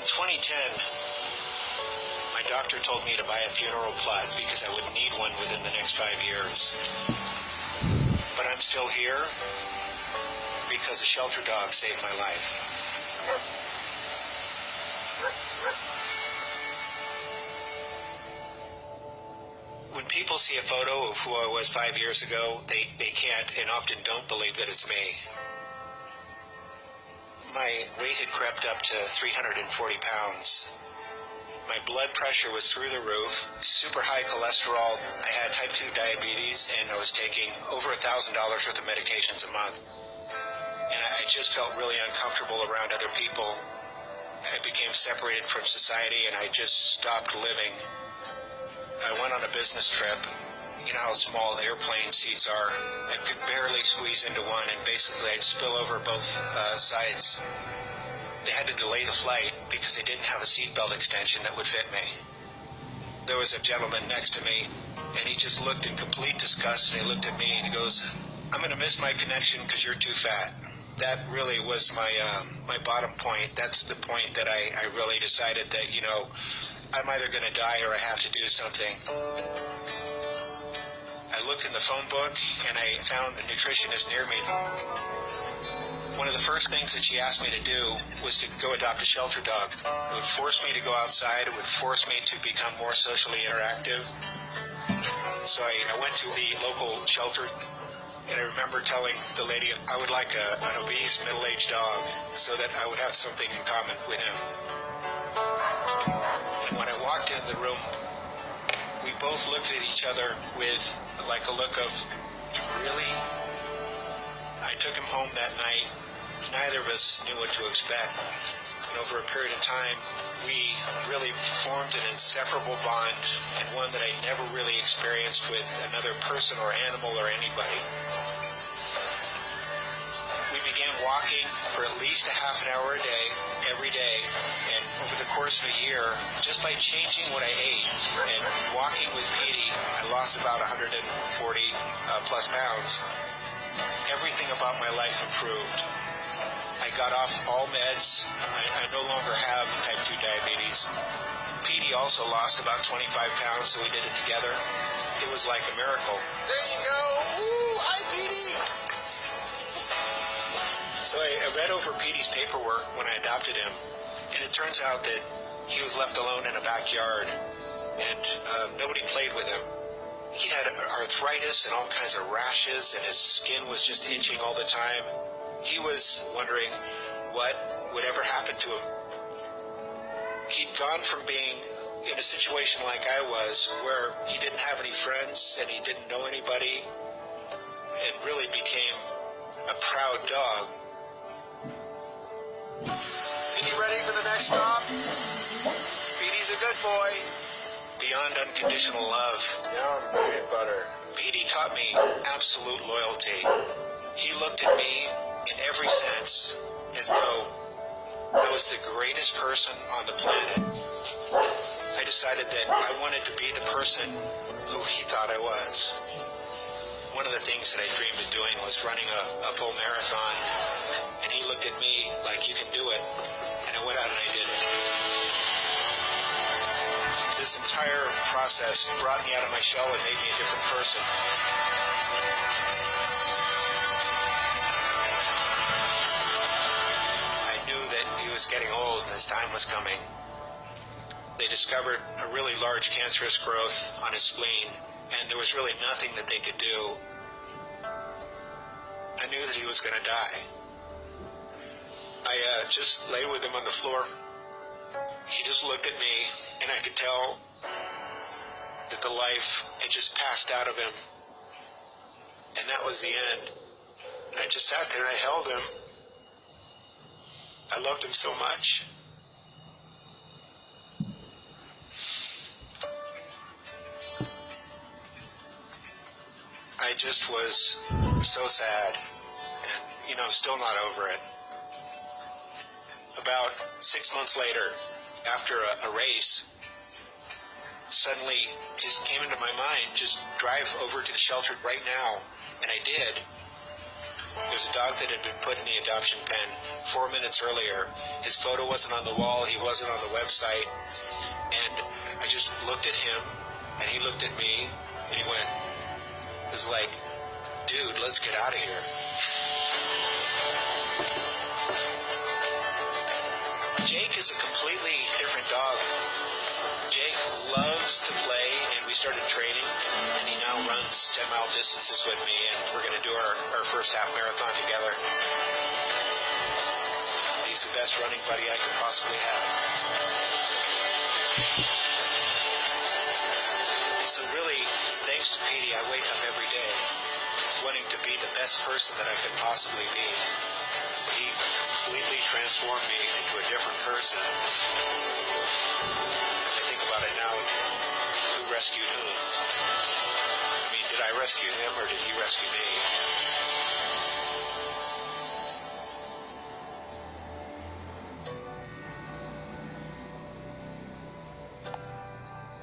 In 2010, my doctor told me to buy a funeral plot because I would need one within the next 5 years. But I'm still here because a shelter dog saved my life. When people see a photo of who I was 5 years ago, they can't and often don't believe that it's me. My weight had crept up to 340 pounds. My blood pressure was through the roof, super high cholesterol. I had type 2 diabetes, and I was taking over $1,000 worth of medications a month. And I just felt really uncomfortable around other people. I became separated from society, and I just stopped living. I went on a business trip. You know how small airplane seats are. I could barely squeeze into one, and basically I'd spill over both sides. They had to delay the flight because they didn't have a seatbelt extension that would fit me. There was a gentleman next to me, and he just looked in complete disgust, and he looked at me and he goes, "I'm going to miss my connection because you're too fat." That really was my bottom point. That's the point that I really decided that, you know, I'm either going to die or I have to do something. I looked in the phone book and I found a nutritionist near me. One of the first things that she asked me to do was to go adopt a shelter dog. It would force me to go outside. It would force me to become more socially interactive. So I went to the local shelter, and I remember telling the lady I would like an obese middle-aged dog so that I would have something in common with him. And when I walked in the room, we both looked at each other with like a look of, really? I took him home that night. Neither of us knew what to expect. And over a period of time, we really formed an inseparable bond, and one that I never really experienced with another person or animal or anybody. We began walking for at least a half an hour a day, every day, and over the course of a year, just by changing what I ate and walking with Petey, I lost about 140 plus pounds. Everything about my life improved. I got off all meds. I no longer have type 2 diabetes. Petey also lost about 25 pounds, so we did it together. It was like a miracle. There you go. Woo! Hi, Petey! So I read over Petey's paperwork when I adopted him, and it turns out that he was left alone in a backyard, and nobody played with him. He had arthritis and all kinds of rashes, and his skin was just itching all the time. He was wondering what would ever happen to him. He'd gone from being in a situation like I was, where he didn't have any friends and he didn't know anybody, and really became a proud dog. Are you ready for the next stop? Petey's a good boy. Beyond unconditional love. Yum, peanut butter. Petey taught me absolute loyalty. He looked at me in every sense as though I was the greatest person on the planet. I decided that I wanted to be the person who he thought I was. One of the things that I dreamed of doing was running a full marathon, and he looked at me like, "You can do it," and I went out and I did it. This entire process brought me out of my shell and made me a different person. I knew that he was getting old and his time was coming. They discovered a really large cancerous growth on his spleen, and there was really nothing that they could do. I knew that he was going to die. I just lay with him on the floor. He just looked at me, and I could tell that the life had just passed out of him. And that was the end. And I just sat there and I held him. I loved him so much. I just was so sad, and, you know, still not over it. About 6 months later, after a race, suddenly just came into my mind, just drive over to the shelter right now, and I did. There's a dog that had been put in the adoption pen 4 minutes earlier. His photo wasn't on the wall, he wasn't on the website, and I just looked at him, and he looked at me, and he went, it was like, dude, let's get out of here. Jake is a completely different dog. Jake loves to play, and we started training, and he now runs 10-mile distances with me, and we're going to do our first half marathon together. He's the best running buddy I could possibly have. So really, thanks to Petey, I wake up every day wanting to be the best person that I could possibly be. He completely transformed me into a different person. I think about it now, who rescued whom? I mean, did I rescue him or did he rescue me?